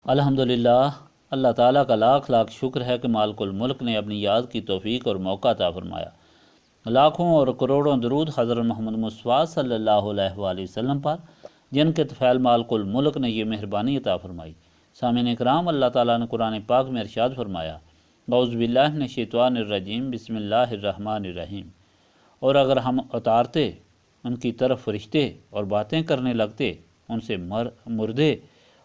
الحمدللہ، اللہ تعالیٰ کا لاکھ لاکھ شکر ہے کہ مالک الملک نے اپنی یاد کی توفیق اور موقع عطا فرمایا۔ لاکھوں اور کروڑوں درود حضرت محمد مصطفیٰ صلی اللہ علیہ وآلہ وسلم پر، جن کے طفیل مالک الملک نے یہ مہربانی عطا فرمائی۔ سامعین کرام، اللہ تعالیٰ نے قرآن پاک میں ارشاد فرمایا، اعوذ باللہ من الشیطان الرجیم، بسم اللہ الرحمن الرحیم۔ اور اگر ہم اتارتے ان کی طرف فرشتے اور باتیں کرنے لگتے ان سے مردے،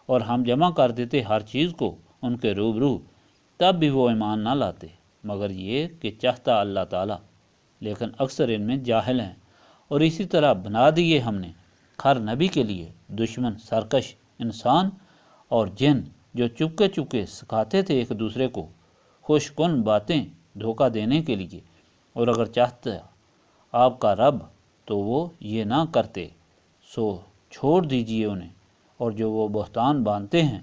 اور ہم جمع کر دیتے ہر چیز کو ان کے روبرو، تب بھی وہ ایمان نہ لاتے، مگر یہ کہ چاہتا اللہ تعالیٰ، لیکن اکثر ان میں جاہل ہیں۔ اور اسی طرح بنا دیے ہم نے ہر نبی کے لیے دشمن سرکش انسان اور جن، جو چپکے چپکے سکھاتے تھے ایک دوسرے کو خوش کن باتیں دھوکہ دینے کے لیے، اور اگر چاہتا آپ کا رب تو وہ یہ نہ کرتے، سو چھوڑ دیجئے انہیں اور جو وہ بہتان باندھتے ہیں،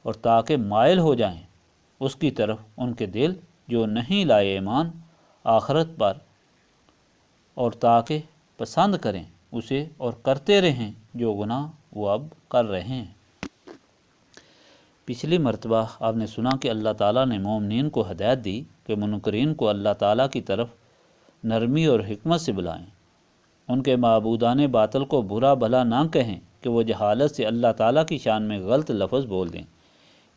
اور تاکہ مائل ہو جائیں اس کی طرف ان کے دل جو نہیں لائے ایمان آخرت پر، اور تاکہ پسند کریں اسے اور کرتے رہیں جو گناہ وہ اب کر رہے ہیں۔ پچھلی مرتبہ آپ نے سنا کہ اللہ تعالیٰ نے مومنین کو ہدایت دی کہ منکرین کو اللہ تعالیٰ کی طرف نرمی اور حکمت سے بلائیں، ان کے معبودان باطل کو برا بھلا نہ کہیں کہ وہ جہالت سے اللہ تعالیٰ کی شان میں غلط لفظ بول دیں۔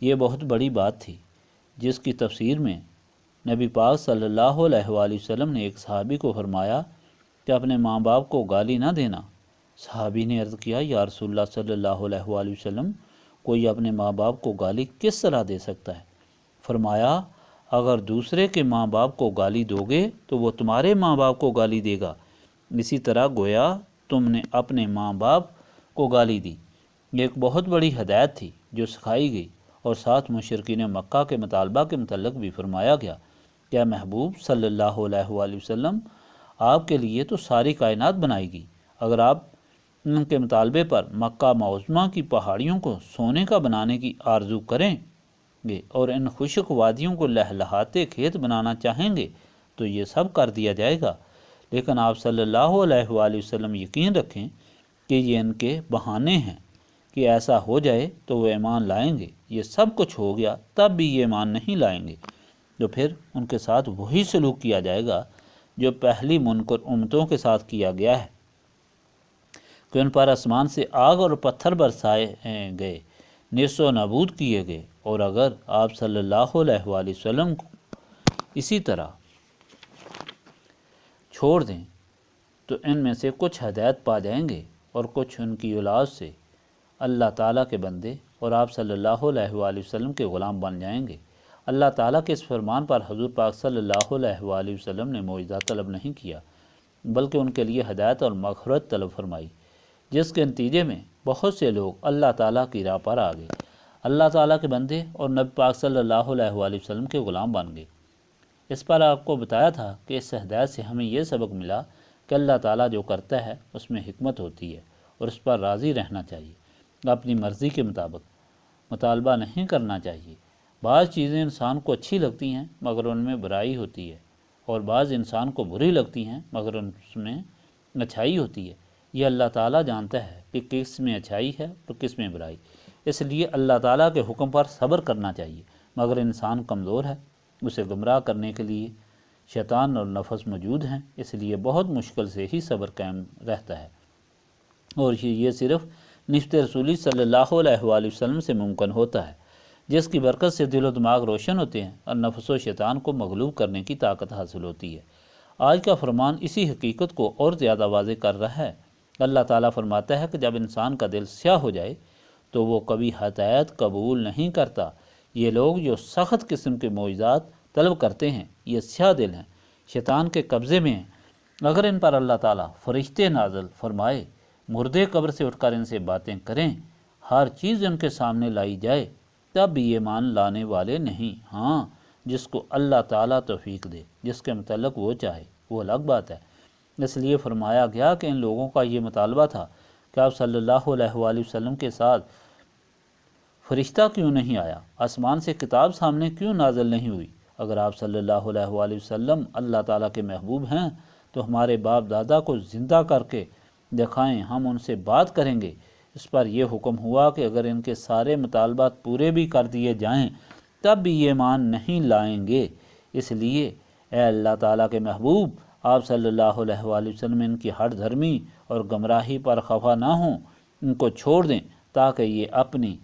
یہ بہت بڑی بات تھی، جس کی تفسیر میں نبی پاک صلی اللہ علیہ وآلہ وسلم نے ایک صحابی کو فرمایا کہ اپنے ماں باپ کو گالی نہ دینا۔ صحابی نے عرض کیا، یا رسول اللہ صلی اللہ علیہ وآلہ وسلم، کوئی اپنے ماں باپ کو گالی کس طرح دے سکتا ہے؟ فرمایا، اگر دوسرے کے ماں باپ کو گالی دو گے تو وہ تمہارے ماں باپ کو گالی دے گا، اسی طرح گویا تم نے اپنے ماں باپ کو گالی دی۔ یہ ایک بہت بڑی ہدایت تھی جو سکھائی گئی، اور ساتھ مشرکین مکہ کے مطالبہ کے متعلق بھی فرمایا گیا، کیا محبوب صلی اللہ علیہ وآلہ وسلم، آپ کے لیے تو ساری کائنات بنائی گئی، اگر آپ ان کے مطالبے پر مکہ معظمہ کی پہاڑیوں کو سونے کا بنانے کی آرزو کریں گے اور ان خشک وادیوں کو لہلہاتے کھیت بنانا چاہیں گے تو یہ سب کر دیا جائے گا، لیکن آپ صلی اللہ علیہ وآلہ وسلم یقین رکھیں کہ یہ ان کے بہانے ہیں کہ ایسا ہو جائے تو وہ ایمان لائیں گے۔ یہ سب کچھ ہو گیا تب بھی یہ ایمان نہیں لائیں گے، تو پھر ان کے ساتھ وہی سلوک کیا جائے گا جو پہلی منکر امتوں کے ساتھ کیا گیا ہے، کہ ان پر آسمان سے آگ اور پتھر برسائے گئے، نیست و نابود کیے گئے۔ اور اگر آپ صلی اللہ علیہ وآلہ وسلم کو اسی طرح چھوڑ دیں تو ان میں سے کچھ ہدایت پا جائیں گے اور کچھ ان کی اولاد سے اللہ تعالیٰ کے بندے اور آپ صلی اللہ علیہ وآلہ وسلم کے غلام بن جائیں گے۔ اللہ تعالیٰ کے اس فرمان پر حضور پاک صلی اللہ علیہ وآلہ وسلم نے معجزہ طلب نہیں کیا، بلکہ ان کے لیے ہدایت اور مغفرت طلب فرمائی، جس کے نتیجے میں بہت سے لوگ اللہ تعالیٰ کی راہ پر آ گئے، اللہ تعالیٰ کے بندے اور نبی پاک صلی اللہ علیہ وآلہ وسلم کے غلام بن گئے۔ اس پر آپ کو بتایا تھا کہ اس ہدایت سے ہمیں یہ سبق ملا کہ اللہ تعالیٰ جو کرتا ہے اس میں حکمت ہوتی ہے، اور اس پر راضی رہنا چاہیے، اپنی مرضی کے مطابق مطالبہ نہیں کرنا چاہیے۔ بعض چیزیں انسان کو اچھی لگتی ہیں مگر ان میں برائی ہوتی ہے، اور بعض انسان کو بری لگتی ہیں مگر ان میں اچھائی ہوتی ہے۔ یہ اللہ تعالیٰ جانتا ہے کہ کس میں اچھائی ہے اور کس میں برائی، اس لیے اللہ تعالیٰ کے حکم پر صبر کرنا چاہیے، مگر انسان کمزور ہے، اسے گمراہ کرنے کے لیے شیطان اور نفس موجود ہیں، اس لیے بہت مشکل سے ہی صبر قائم رہتا ہے، اور یہ صرف نسبت رسولی صلی اللہ علیہ وآلہ وسلم سے ممکن ہوتا ہے، جس کی برکت سے دل و دماغ روشن ہوتے ہیں اور نفس و شیطان کو مغلوب کرنے کی طاقت حاصل ہوتی ہے۔ آج کا فرمان اسی حقیقت کو اور زیادہ واضح کر رہا ہے۔ اللہ تعالیٰ فرماتا ہے کہ جب انسان کا دل سیاہ ہو جائے تو وہ کبھی ہدایت قبول نہیں کرتا۔ یہ لوگ جو سخت قسم کے معجزات طلب کرتے ہیں یہ سیاہ دل ہیں، شیطان کے قبضے میں ہیں۔ اگر ان پر اللہ تعالیٰ فرشتے نازل فرمائے، مردے قبر سے اٹھ کر ان سے باتیں کریں، ہر چیز ان کے سامنے لائی جائے، تب بھی یہ مان لانے والے نہیں۔ ہاں، جس کو اللہ تعالیٰ توفیق دے، جس کے متعلق وہ چاہے، وہ الگ بات ہے۔ اس لیے فرمایا گیا کہ ان لوگوں کا یہ مطالبہ تھا کہ آپ صلی اللہ علیہ وآلہ وسلم کے ساتھ فرشتہ کیوں نہیں آیا، آسمان سے کتاب سامنے کیوں نازل نہیں ہوئی؟ اگر آپ صلی اللہ علیہ وآلہ وسلم اللہ تعالیٰ کے محبوب ہیں تو ہمارے باپ دادا کو زندہ کر کے دکھائیں، ہم ان سے بات کریں گے۔ اس پر یہ حکم ہوا کہ اگر ان کے سارے مطالبات پورے بھی کر دیے جائیں تب بھی یہ ایمان نہیں لائیں گے۔ اس لیے اے اللہ تعالیٰ کے محبوب، آپ صلی اللہ علیہ وآلہ وسلم ان کی ہٹ دھرمی اور گمراہی پر خفا نہ ہوں، ان کو چھوڑ دیں تاکہ یہ اپنی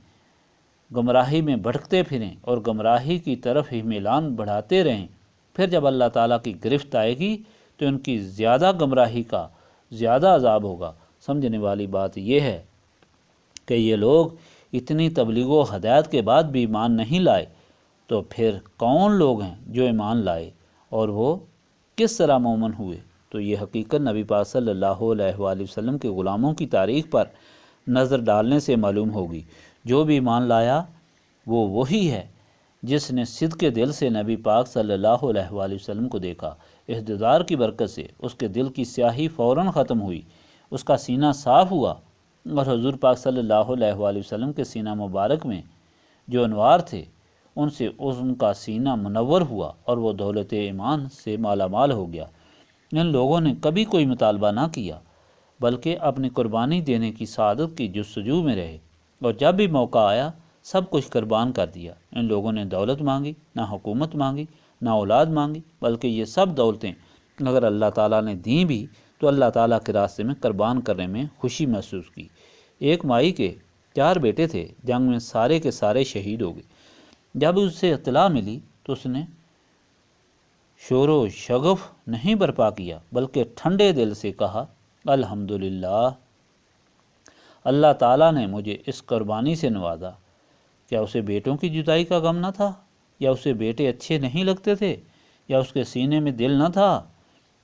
گمراہی میں بھٹکتے پھریں اور گمراہی کی طرف ہی میلان بڑھاتے رہیں۔ پھر جب اللہ تعالیٰ کی گرفت آئے گی تو ان کی زیادہ گمراہی کا زیادہ عذاب ہوگا۔ سمجھنے والی بات یہ ہے کہ یہ لوگ اتنی تبلیغ و ہدایت کے بعد بھی ایمان نہیں لائے، تو پھر کون لوگ ہیں جو ایمان لائے اور وہ کس طرح مومن ہوئے؟ تو یہ حقیقت نبی پاک صلی اللہ علیہ وآلہ وسلم کے غلاموں کی تاریخ پر نظر ڈالنے سے معلوم ہوگی۔ جو بھی ایمان لایا وہ وہی ہے جس نے صدق کے دل سے نبی پاک صلی اللہ علیہ وآلہ وسلم کو دیکھا۔ اس دیدار کی برکت سے اس کے دل کی سیاہی فوراً ختم ہوئی، اس کا سینہ صاف ہوا، اور حضور پاک صلی اللہ علیہ وآلہ وسلم کے سینہ مبارک میں جو انوار تھے ان سے ان کا سینہ منور ہوا اور وہ دولت ایمان سے مالا مال ہو گیا۔ ان لوگوں نے کبھی کوئی مطالبہ نہ کیا بلکہ اپنی قربانی دینے کی سعادت کی جستجو میں رہے، اور جب بھی موقع آیا سب کچھ قربان کر دیا۔ ان لوگوں نے دولت مانگی، نہ حکومت مانگی، نہ اولاد مانگی، بلکہ یہ سب دولتیں اگر اللہ تعالیٰ نے دیں بھی تو اللہ تعالیٰ کے راستے میں قربان کرنے میں خوشی محسوس کی۔ ایک مائی کے 4 بیٹے تھے، جنگ میں سارے کے سارے شہید ہو گئے۔ جب اسے اطلاع ملی تو اس نے شور و شغف نہیں برپا کیا بلکہ ٹھنڈے دل سے کہا، الحمدللہ، اللہ تعالیٰ نے مجھے اس قربانی سے نوازا۔ کیا اسے بیٹوں کی جدائی کا غم نہ تھا، یا اسے بیٹے اچھے نہیں لگتے تھے، یا اس کے سینے میں دل نہ تھا؟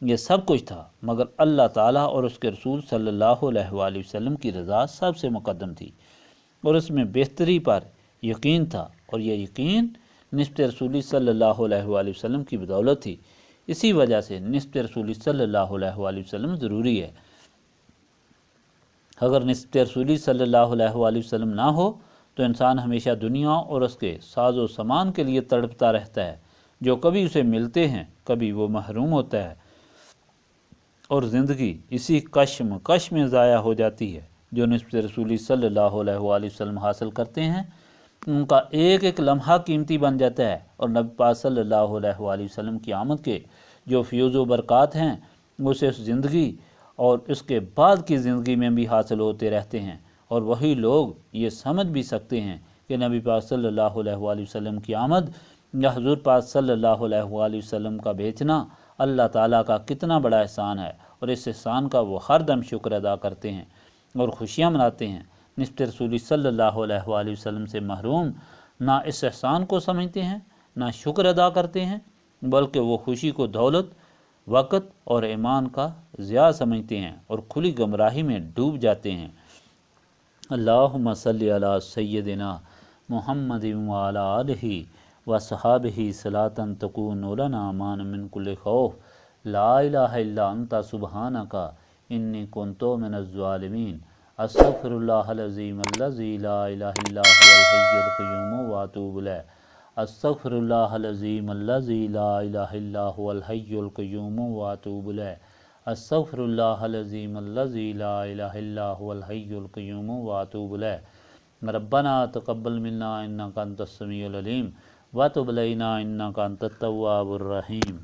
یہ سب کچھ تھا، مگر اللہ تعالیٰ اور اس کے رسول صلی اللہ علیہ وآلہ وسلم کی رضا سب سے مقدم تھی، اور اس میں بہتری پر یقین تھا، اور یہ یقین نسبت رسولی صلی اللہ علیہ وآلہ وسلم کی بدولت تھی۔ اسی وجہ سے نسبت رسولی صلی اللہ علیہ وآلہ وسلم ضروری ہے۔ اگر نسبت رسولی صلی اللہ علیہ وآلہ وسلم نہ ہو تو انسان ہمیشہ دنیا اور اس کے ساز و سامان کے لیے تڑپتا رہتا ہے، جو کبھی اسے ملتے ہیں کبھی وہ محروم ہوتا ہے، اور زندگی اسی کشمکش میں ضائع ہو جاتی ہے۔ جو نسبت رسولی صلی اللہ علیہ وآلہ وسلم حاصل کرتے ہیں ان کا ایک ایک لمحہ قیمتی بن جاتا ہے، اور نبی پاک صلی اللہ علیہ وآلہ وسلم کی آمد کے جو فیوز و برکات ہیں اسے اس زندگی اور اس کے بعد کی زندگی میں بھی حاصل ہوتے رہتے ہیں، اور وہی لوگ یہ سمجھ بھی سکتے ہیں کہ نبی پاک صلی اللہ علیہ وآلہ وسلم کی آمد یا حضور پاک صلی اللہ علیہ وآلہ وسلم کا بھیجنا اللہ تعالیٰ کا کتنا بڑا احسان ہے، اور اس احسان کا وہ ہر دم شکر ادا کرتے ہیں اور خوشیاں مناتے ہیں۔ نسبت رسولی صلی اللہ علیہ وآلہ وسلم سے محروم نہ اس احسان کو سمجھتے ہیں نہ شکر ادا کرتے ہیں، بلکہ وہ خوشی کو دولت، وقت اور ایمان کا ضیاع سمجھتے ہیں اور کھلی گمراہی میں ڈوب جاتے ہیں۔ اللہم صلی علی سیدنا محمد وعلی آلہ وصحابہ صلاۃ تکون لنا امان من کل خوف، لا الہ الا انت سبحانک انی کنت من الظالمین، استغفر اللہ العظیم الذی لا الہ الا هو الحی القیوم واتوب الیہ، استغفر اللہ العظیم الذی لا الہ الا هو الحی القیوم واتوب الیہ، استغفر اللہ العظیم الذی لا الہ الا هو الحی القیوم واتوب الیہ۔ ربنا تقبل منا انک انت السمیع العلیم وتب علینا انک انت التواب الرحیم۔